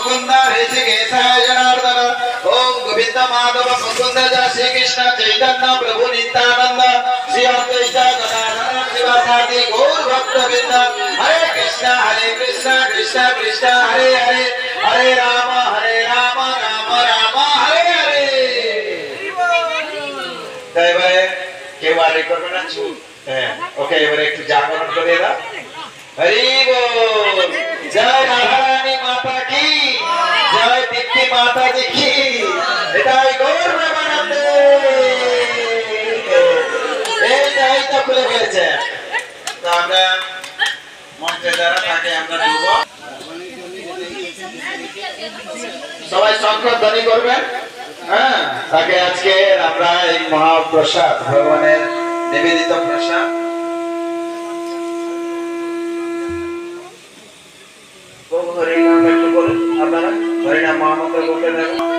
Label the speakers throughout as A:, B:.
A: मुकुंद ऋषिकेशाय जनार्दन ओम गोविंद माधव मुकुंद श्री कृष्ण चैतन्य प्रभु नित्यानंद श्री अद्वैत गदाधर शिवासादि गौर भक्तवृंद हरे कृष्ण कृष्ण कृष्ण हरे हरे हरे राम राम राम हरे हरे তাই এবারে কেউ আর করবে না চুপ হ্যাঁ ওকে এবারে একটু জাগরণ করে দাও হরি বল জয় রাধারানী মাতা কি জয় দীপ্তি মাতা জি কি এটাই গৌর প্রেমানন্দে এইটাই তো খুলে ফেলেছে তো আমরা মন্ত্রে দ্বারা তাকে আমরা দেব সবাই শঙ্খ ধ্বনি করবেন হ্যাঁ তাকে আজকে আমরা এই মহাপ্রসাদ ভগবানের নিবেদিত প্রসাদ হরিনাম একটু বলুন আপনারা হরিনাম মহামন্ত্র বলতে থাকুন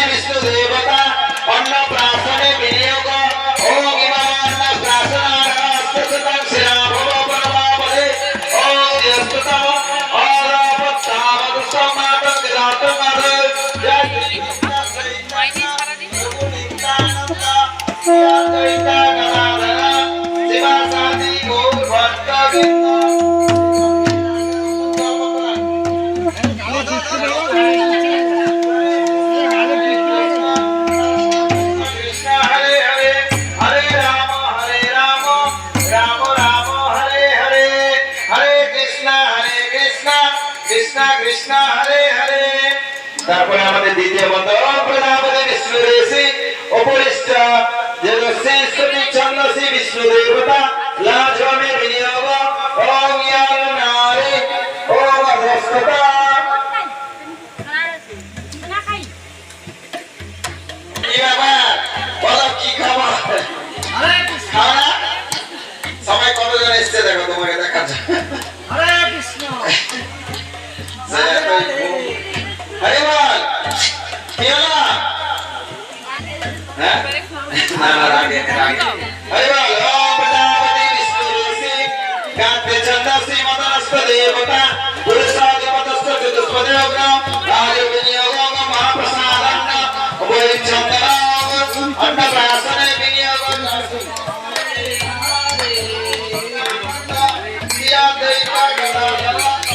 A: विष्णु देवता अन्न प्राशने विनियोग ओम इमान्न प्राशनार्थं शिरा भव परमावले ओम यस्ततम आरापत्तावद समातं विरातं मरे जय कृष्ण चैतन्य गदाधर शिवासादि गौर भक्तवृंद कृष्ण हरे हरे তারপরে আমাদের দ্বিতীয় মন্ত্র ওম প্রজাপতি বিষ্ণু ঋষি উপরিষ্ঠ যদস্যে স্তুতি ছন্দসি বিষ্ণু দেবতা লাজমে বিনিয়োগ ওম ইয়াং নারে ওম অধস্ততা এই বাবা বলো কি খাবার খাওয়া সবাই কতজন এসেছে দেখো তোমাকে দেখাচ্ছি হরে কৃষ্ণ हरे बोल केला हैं आगे हरे बोल ओम प्रजापति विष्णु ऋषि कांते छंदसि मदनस्प देवता पुरुषादि मदस्प चतुष्पदे अग्न राजो विनियोगं महाप्रसादन्न उभय चंदन अन्न प्राशने विनियोगं सिया दैता गदाधर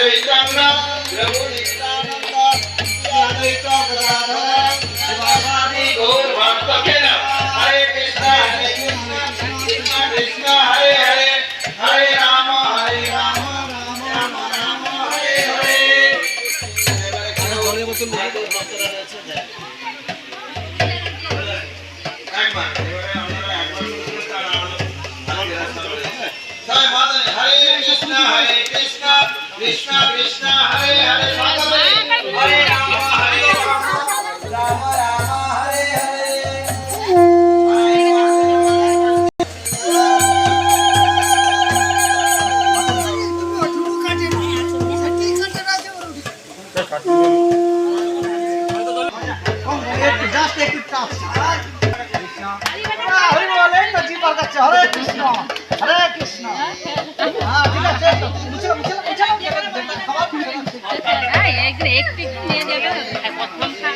A: चैतन्य प्रभु नित्यानंद अद्वैत गदाधर शिवासादि गौर भक्तवृंद हरे कृष्ण कृष्ण हरे हरे हरे राम राम राम हरे हरे कृष्ण कृष्ण हरे हरे हरे राम राम हरे हरे हरे कृष्ण हरे कृष्ण हाँ ठीक है मुझे मुझे একটু নিয়ে যাবে প্রথম খা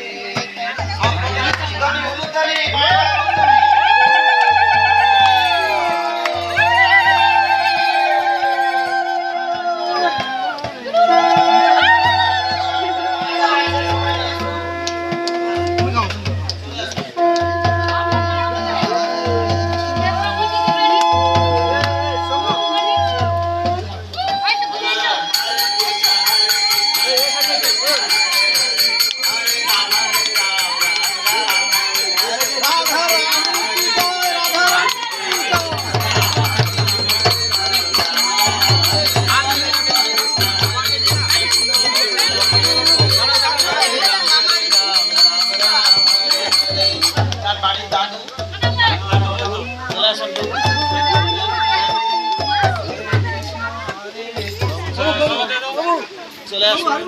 A: চলে আসুন।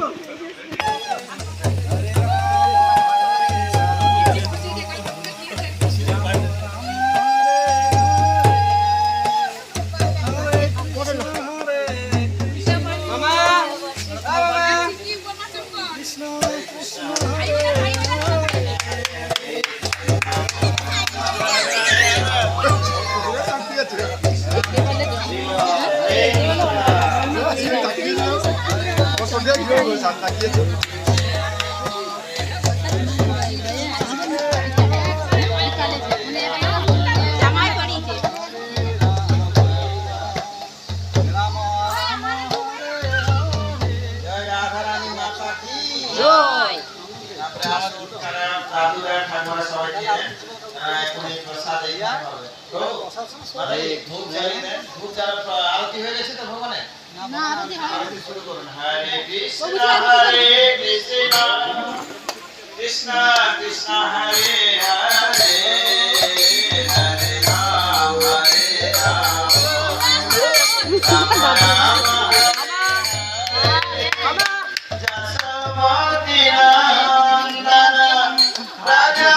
A: আরতি হয়ে গেছে তো ভগবানের শুরু করুন। হরে কৃষ্ণ কৃষ্ণ কৃষ্ণ হরে হরে হরে রাম রাম রাম যশোমতি নন্দন রাজা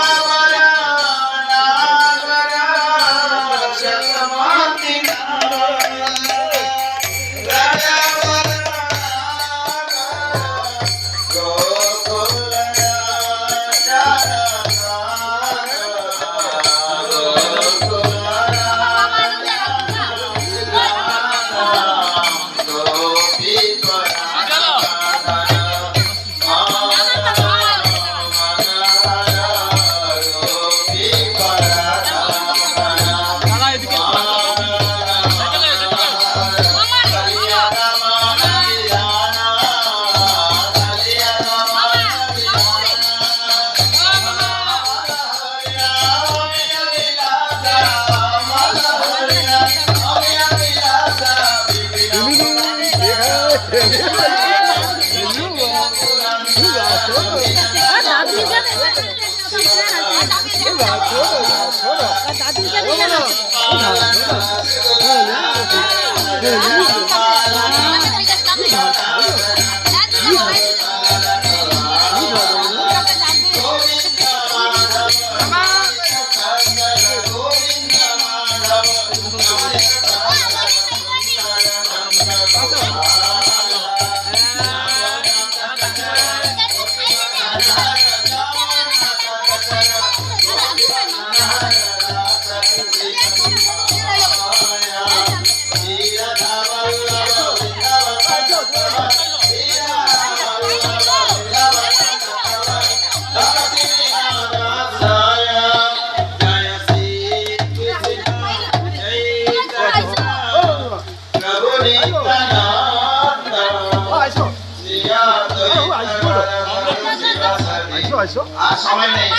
A: সময় নেই,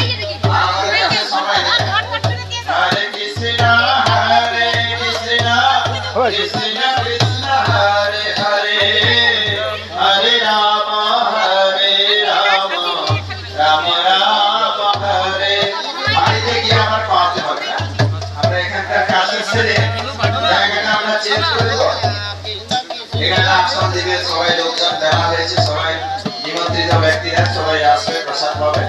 A: হরে কৃষ্ণ কৃষ্ণ কৃষ্ণ হরে হরে হরে রাম রাম রাম হরে। বাড়িতে গিয়ে আমার পাওয়াতে হবে না, আমরা এখানকার কাজের ছেড়ে জায়গাটা আমরা চেঞ্জ করে দেবো। এখানে আসন দিবে, সবাই লোকজন দেওয়া হয়েছে, সবাই নিমন্ত্রিত ব্যক্তিরা সবাই আসবে, প্রসাদ পাবে।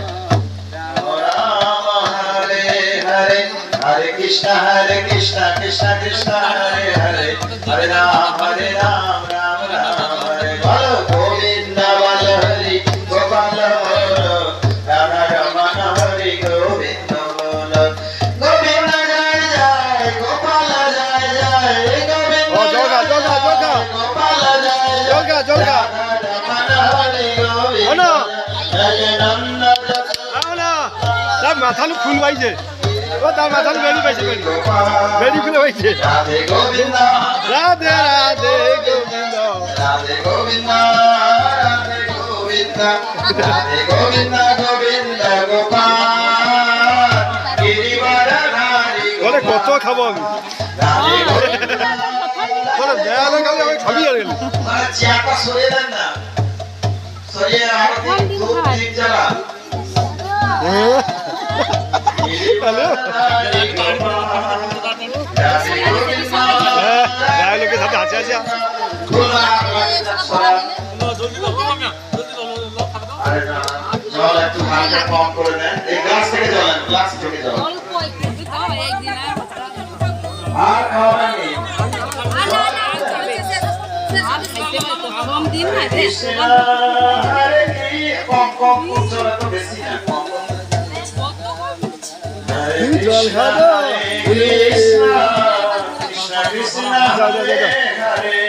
A: हरे कृष्णा कृष्णा कृष्णा हरे हरे हरे राम राम राम हरे बोलो गोविंद बोल हरि गोपाल बोल राधा रमण हरि गोविंद बोल गोविंद जय जय गोपाल जय जय गोविंद गोपाल जय जय रमण हरि गोविंद जय नंद
B: তার মাথানো ফুল পাইছে, ও তার মাথানো বেরি পাইছে, বেরি খুলে পাইছে।
A: রাধে গোবিন্দ
B: রাধে রাধে গোবিন্দ
A: রাধে গোবিন্দ রাধে গোবিন্দ গোবিন্দ রাধে গোবিন্দ গোবিন্দ গোপাল গিরিবরধারী
B: বলে কত খাবো আমি
A: রাধে গোবিন্দ
B: বলে দেয়ালে খালি আমি খাবি আর গেলি
A: মানে চেয়ারটা সরিয়ে দেন না সরিয়ে আরতি ধূপ দীপ জ্বালা
B: লোকের সাথে আছে আছে
A: জল একটু হালকা কম করে দেন এই গ্লাস থেকে জল গ্লাস থেকে জল আর খাওয়া নেই আরে কি কম কম জল এত বেশি না কম
B: জল খাবো
A: কৃষ্ণ কৃষ্ণ কৃষ্ণ হরে হরে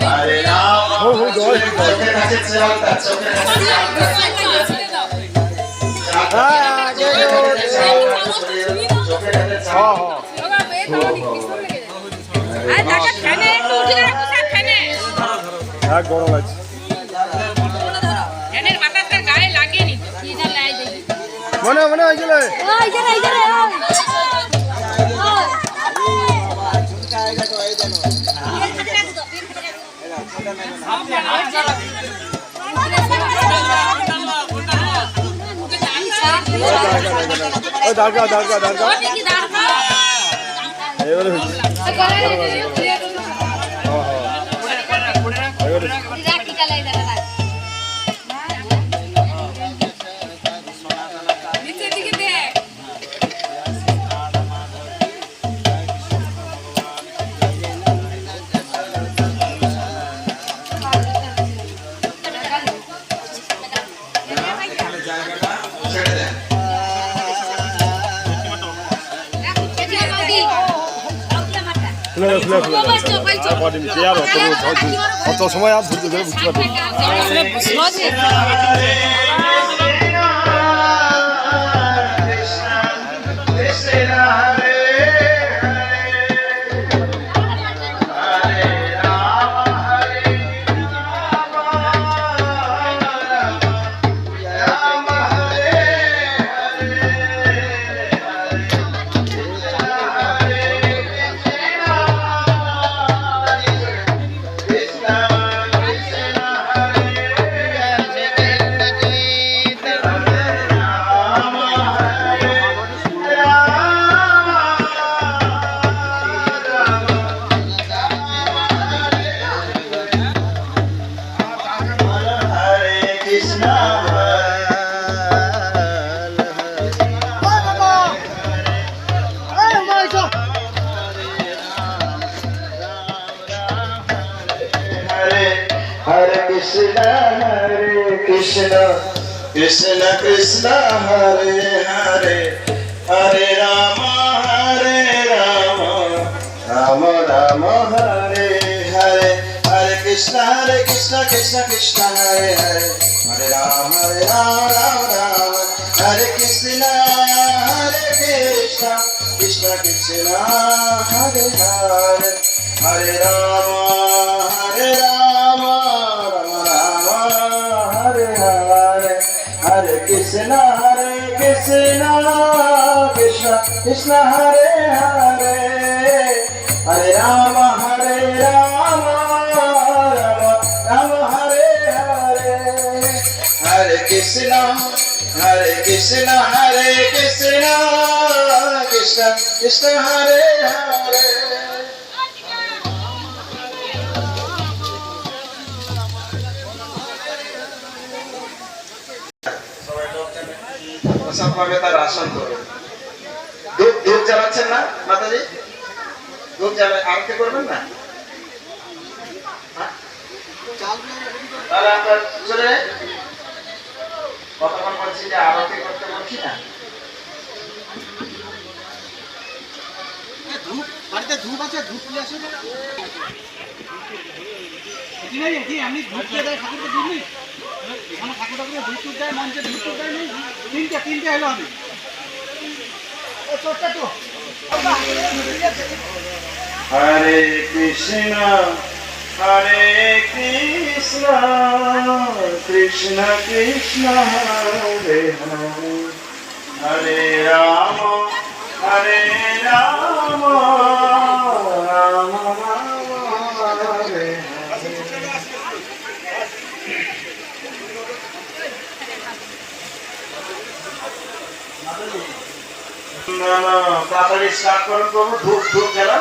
A: হরে রাম চোখের কাছে জলটা চোখের কাছে
B: গরম আছে মনে মনে হয়েছিল দাঁড়কা দাঁড়কা দাঁড়কা এবারে অত সময় আর ধরতে ধরে বুঝতে পারছি
A: Krishna Krishna Krishna Hare Hare Hare Rama Rama Rama Hare Hare Hare Krishna Krishna Krishna Hare Hare Hare Rama Rama Rama Hare Krishna Krishna Krishna Hare Hare Hare Rama Hare Krishna Krishna Krishna Hare Hare Hare Rama Rama Hare Hare Hare Krishna Krishna Krishna Hare Hare সবভাবে তার আসন করবে ধূপ ধূপ জ্বালাচ্ছেন না মাতাজি ধূপ জ্বালা আরতি করবেন না তাহলে আমরা চলে কতক্ষণ বলছি যে আরতি করতে বলছি না
C: ধূপ বাড়িতে ধূপ আছে ধূপ নিয়ে আসে আমি ধূপ দিয়ে দেয় ঠাকুরকে দিবি এখানে ঠাকুর ঠাকুরের ধূপ টুপ দেয় মঞ্চে ধূপ টুপ দেয় নেই তিনটে হলো আমি
A: হরে কৃষ্ণ হরে কৃষ্ণ কৃষ্ণ কৃষ্ণ হরে হরে হরে রাম রাম রাম হরে তাড়াতাড়ি স্টার্ট করুন প্রভু ধূপ ধূপ জ্বালা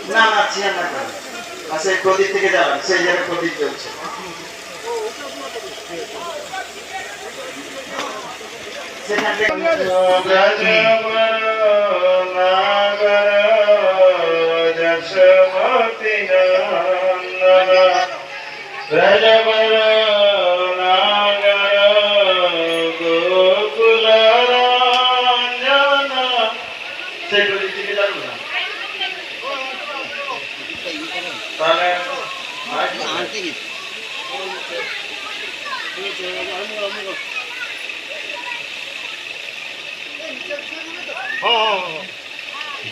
A: না না চেয়ার না করেন আচ্ছা প্রদীপ থেকে যাবেন সেই জায়গায় প্রদীপ চলছে সেখান থেকে যশোমতি নন্দন ব্রজবর নাগর গোকুল রঞ্জন সেই প্রদীপ থেকে যাবেন না তাহলে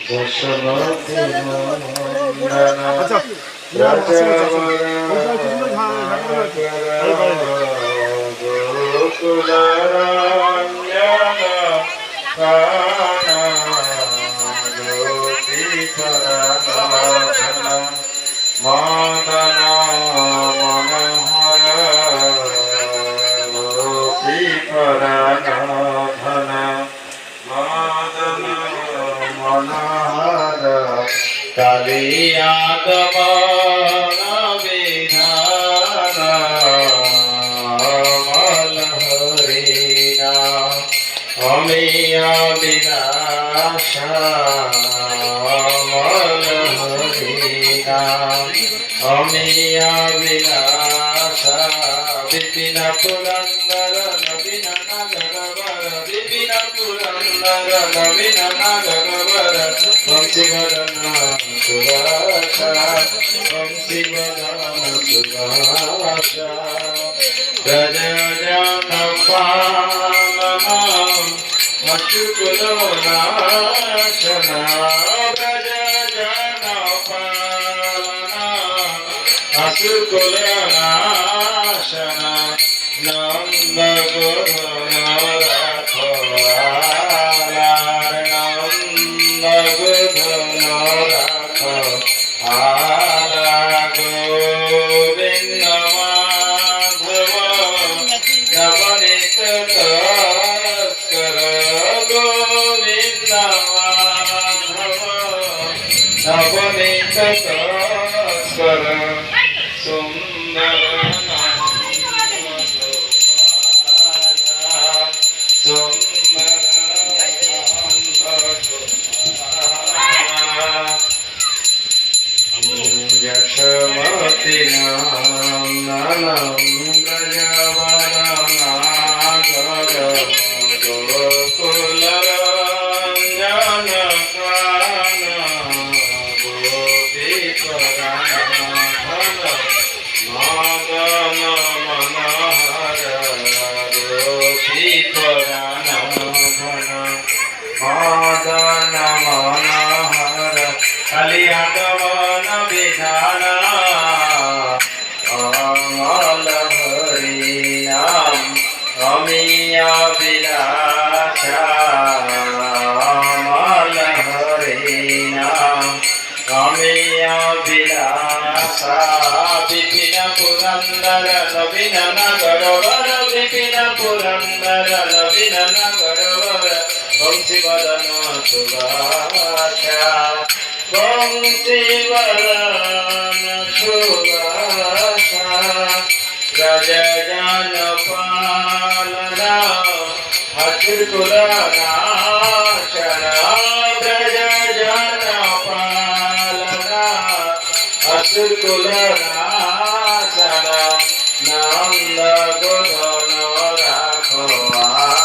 A: যশোমতি নন্দন
B: আচ্ছা
A: গোকুল রঞ্জন গোপী মদন মনোহর গোপী ধন মদন মনোহর কালিয়াগমন বিধান মলহরিণা অমিয়া বিনাশ মলহরিণা অমিয়া বিনাশ বিপিন পুরন্দর নবীন নাগরবর বিপিন পুরন্দর নবীন নাগরবর বংশীবদন সুভাষা বংশীবদন সুভাষা ব্রজ জন পালনা মশুকুল নাশনা ব্রজ জন পালনা মশুকুল নাশনা নন্দ গুরু রখওয়ালার নন্দ গুরু রখওয়ালা গোবিন্দ মাধব নবনীত তস্কর গোবিন্দ মাধব নবনীত তস্কর সুন্দর যশোমতি নন্দন ব্রজবর নাগর গোকুল রঞ্জন কানন গোপী মদন মনোহর গোপী মদন মনোহর কালিয়াগমন বিধান অমল হরিনাম অমিয়া বিলাস অমল হরিনাম অমিয়া বিলাস বিপিন পুরন্দর নবীন নাগরবর বিপিন পুরন্দর নবীন নাগরবর বংশীবদন সুভাষা বংশীবদন সুভাষা ব্রজ জন পালনা অসুরকুল নাশনা ব্রজ জন পালনা অসুরকুল নাশনা নন্দ গোধন রাখওয়ালা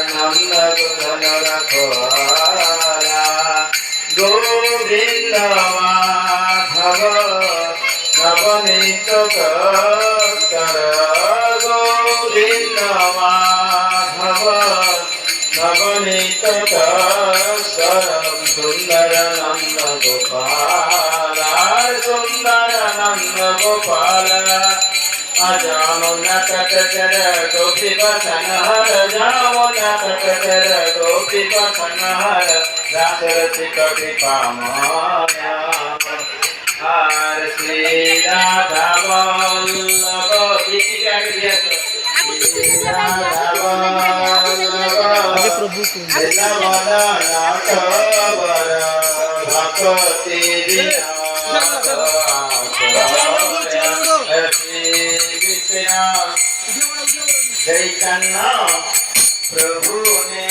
A: নন্দ গোধন রাখওয়ালা গোবিন্দ মাধব নিত্য কর গোবিন্দ মাধব নবনীত সুন্দর নন্দ গোপাল সুন্দর নন্দ গোপাল যमुना तट कर गोपी बसन हर यमुना तट कर गोपी बसन हर रास रसिक कृपा माया हर श्री राधा वल्लभ गीतिका भक्ति चैतन्य प्रभु ने